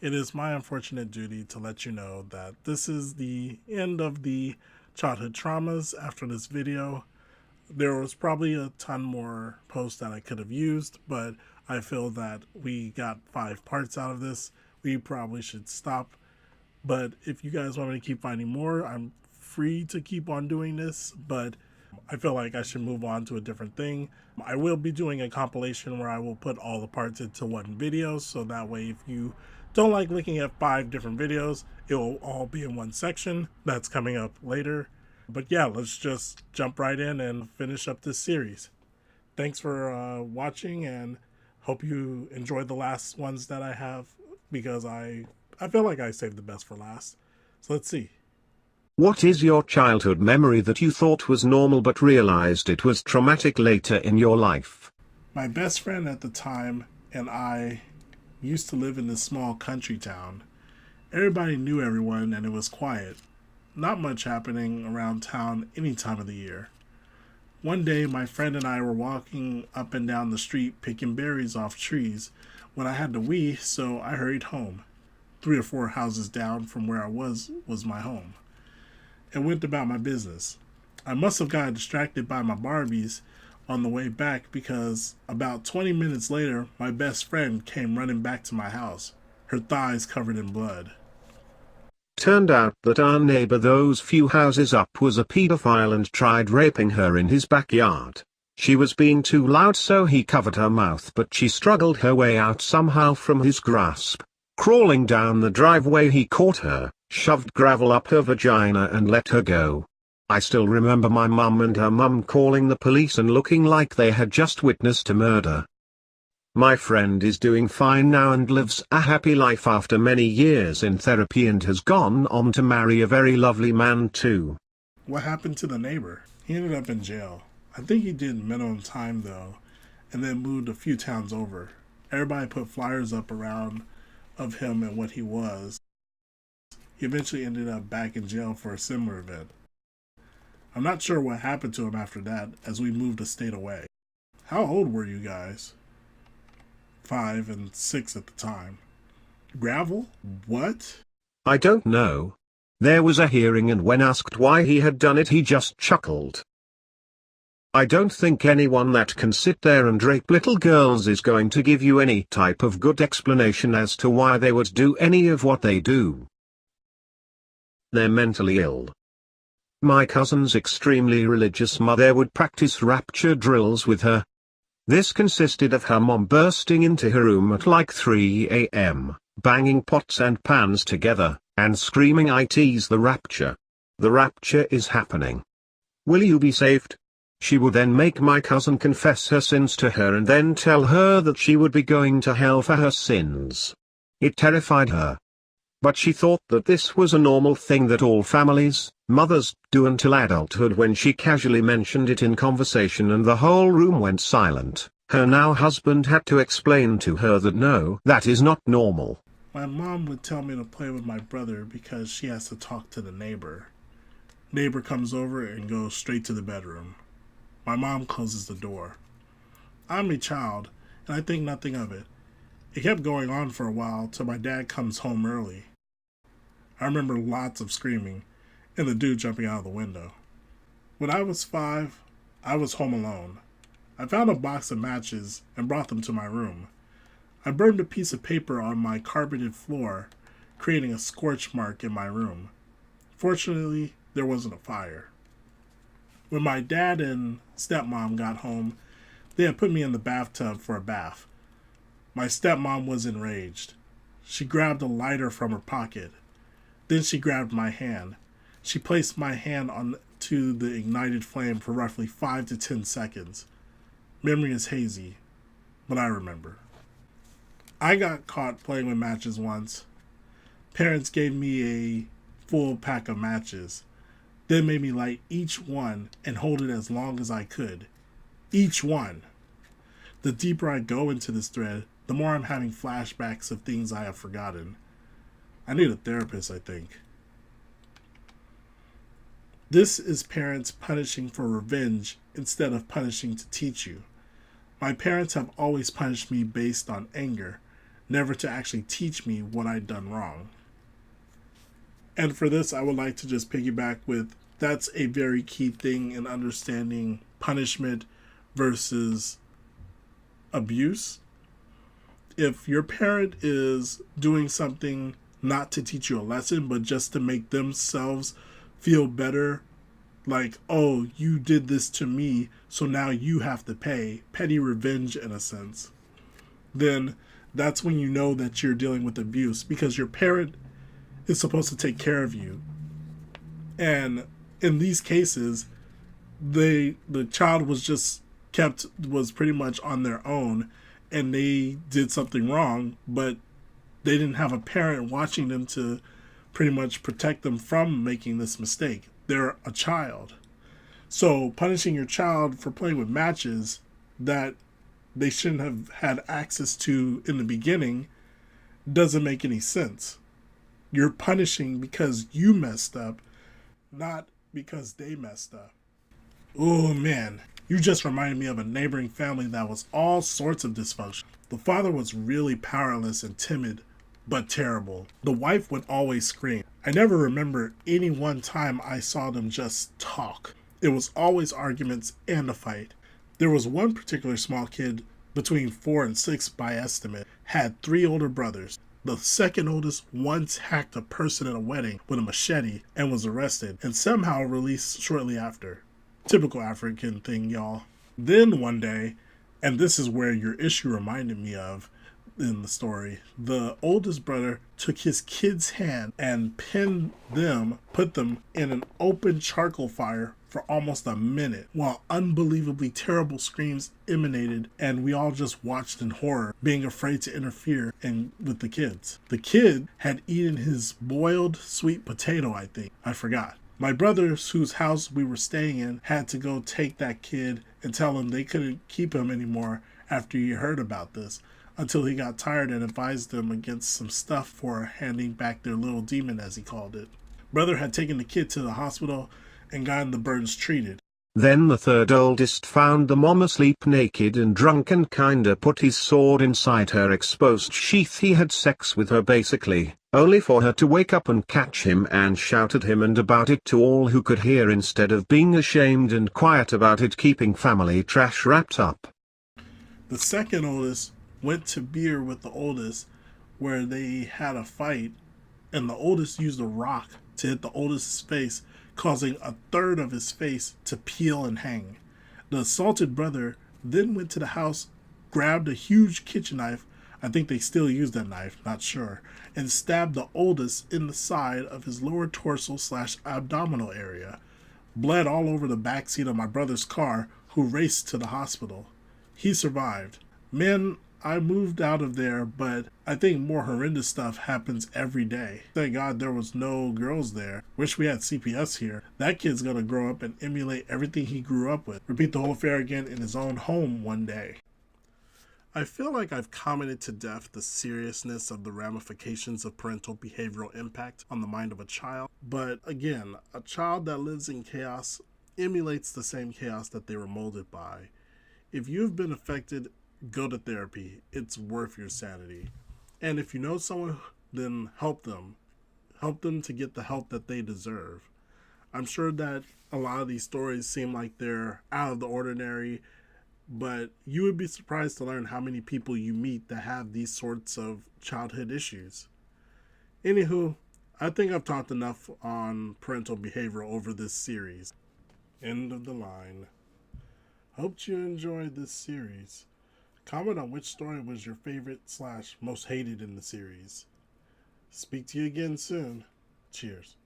It is my unfortunate duty to let you know that this is the end of the childhood traumas after this video. There was probably a ton more posts that I could have used, but I feel that we got 5 parts out of this. We probably should stop. But if you guys want me to keep finding more, I'm free to keep on doing this, but I feel like I should move on to a different thing. I will be doing a compilation where I will put all the parts into one video, so that way if you don't like looking at 5 different videos, it will all be in one section. That's coming up later. But yeah, let's just jump right in and finish up this series. Thanks for watching, and hope you enjoyed the last ones that I have, because I feel like I saved the best for last. So let's see. What is your childhood memory that you thought was normal but realized it was traumatic later in your life? My best friend at the time and I used to live in this small country town. Everybody knew everyone and it was quiet. Not much happening around town any time of the year. One day my friend and I were walking up and down the street picking berries off trees when I had to wee, so I hurried home. 3 or 4 houses down from where I was my home, and went about my business. I must have gotten distracted by my Barbies on the way back, because about 20 minutes later, my best friend came running back to my house, her thighs covered in blood. Turned out that our neighbor those few houses up was a pedophile and tried raping her in his backyard. She was being too loud, so he covered her mouth, but she struggled her way out somehow from his grasp. Crawling down the driveway, he caught her, shoved gravel up her vagina and let her go. I still remember my mum and her mum calling the police and looking like they had just witnessed a murder. My friend is doing fine now and lives a happy life after many years in therapy, and has gone on to marry a very lovely man too. What happened to the neighbor? He ended up in jail. I think he did minimum time though, and then moved a few towns over. Everybody put flyers up around of him and what he was. He eventually ended up back in jail for a similar event. I'm not sure what happened to him after that, as we moved a state away. How old were you guys? 5 and 6 at the time. Gravel? What? I don't know. There was a hearing, and when asked why he had done it, he just chuckled. I don't think anyone that can sit there and rape little girls is going to give you any type of good explanation as to why they would do any of what they do. They're mentally ill. My cousin's extremely religious mother would practice rapture drills with her. This consisted of her mom bursting into her room at like 3 a.m., banging pots and pans together, and screaming, "It's the rapture. The rapture is happening. Will you be saved?" She would then make my cousin confess her sins to her and then tell her that she would be going to hell for her sins. It terrified her. But she thought that this was a normal thing that all families, mothers, do until adulthood, when she casually mentioned it in conversation and the whole room went silent. Her now husband had to explain to her that no, that is not normal. My mom would tell me to play with my brother because she has to talk to the neighbor. Neighbor comes over and goes straight to the bedroom. My mom closes the door. I'm a child, and I think nothing of it. It kept going on for a while till my dad comes home early. I remember lots of screaming and the dude jumping out of the window. When I was 5, I was home alone. I found a box of matches and brought them to my room. I burned a piece of paper on my carpeted floor, creating a scorch mark in my room. Fortunately, there wasn't a fire. When my dad and stepmom got home, they had put me in the bathtub for a bath. My stepmom was enraged. She grabbed a lighter from her pocket. Then she grabbed my hand. She placed my hand onto the ignited flame for roughly 5 to 10 seconds. Memory is hazy, but I remember. I got caught playing with matches once. Parents gave me a full pack of matches, then made me light each one and hold it as long as I could. Each one. The deeper I go into this thread, the more I'm having flashbacks of things I have forgotten. I need a therapist, I think. This is parents punishing for revenge instead of punishing to teach you. My parents have always punished me based on anger, never to actually teach me what I'd done wrong. And for this, I would like to just piggyback with that's a very key thing in understanding punishment versus abuse. If your parent is doing something not to teach you a lesson, but just to make themselves feel better, like, oh, you did this to me, so now you have to pay, petty revenge in a sense, then that's when you know that you're dealing with abuse, because your parent is supposed to take care of you. And in these cases, the child was pretty much on their own, and they did something wrong, but they didn't have a parent watching them to pretty much protect them from making this mistake. They're a child. So punishing your child for playing with matches that they shouldn't have had access to in the beginning doesn't make any sense. You're punishing because you messed up, not because they messed up. Oh man, you just reminded me of a neighboring family that was all sorts of dysfunction. The father was really powerless and timid, but terrible. The wife would always scream. I never remember any one time I saw them just talk. It was always arguments and a fight. There was one particular small kid, between 4 and 6 by estimate, had 3 older brothers. The second oldest once hacked a person at a wedding with a machete and was arrested, and somehow released shortly after. Typical African thing, y'all. Then one day, and this is where your issue reminded me of in the story, the oldest brother took his kid's hand and put them in an open charcoal fire for almost a minute, while unbelievably terrible screams emanated, and we all just watched in horror, being afraid to interfere with the kids. The kid had eaten his boiled sweet potato, I think. I forgot. My brothers, whose house we were staying in, had to go take that kid and tell him they couldn't keep him anymore after he heard about this, until he got tired and advised them against some stuff for handing back their little demon, as he called it. Brother had taken the kid to the hospital and gotten the burns treated. Then the third oldest found the mom asleep naked and drunk and kinda put his sword inside her exposed sheath. He had sex with her basically, only for her to wake up and catch him and shout at him and about it to all who could hear, instead of being ashamed and quiet about it, keeping family trash wrapped up. The second oldest went to beer with the oldest, where they had a fight, and the oldest used a rock to hit the oldest's face, causing a third of his face to peel and hang. The assaulted brother then went to the house, grabbed a huge kitchen knife, I think they still use that knife, not sure, and stabbed the oldest in the side of his lower torso/abdominal area. Bled all over the backseat of my brother's car, who raced to the hospital. He survived. Man, I moved out of there, but I think more horrendous stuff happens every day. Thank God there was no girls there. Wish we had CPS here. That kid's gonna grow up and emulate everything he grew up with. Repeat the whole affair again in his own home one day. I feel like I've commented to death the seriousness of the ramifications of parental behavioral impact on the mind of a child. But again, a child that lives in chaos emulates the same chaos that they were molded by. If you've been affected, go to therapy. It's worth your sanity. And if you know someone, then help them. Help them to get the help that they deserve. I'm sure that a lot of these stories seem like they're out of the ordinary, but you would be surprised to learn how many people you meet that have these sorts of childhood issues. Anywho, I think I've talked enough on parental behavior over this series. End of the line. Hope you enjoyed this series. Comment on which story was your favorite/most hated in the series. Speak to you again soon. Cheers.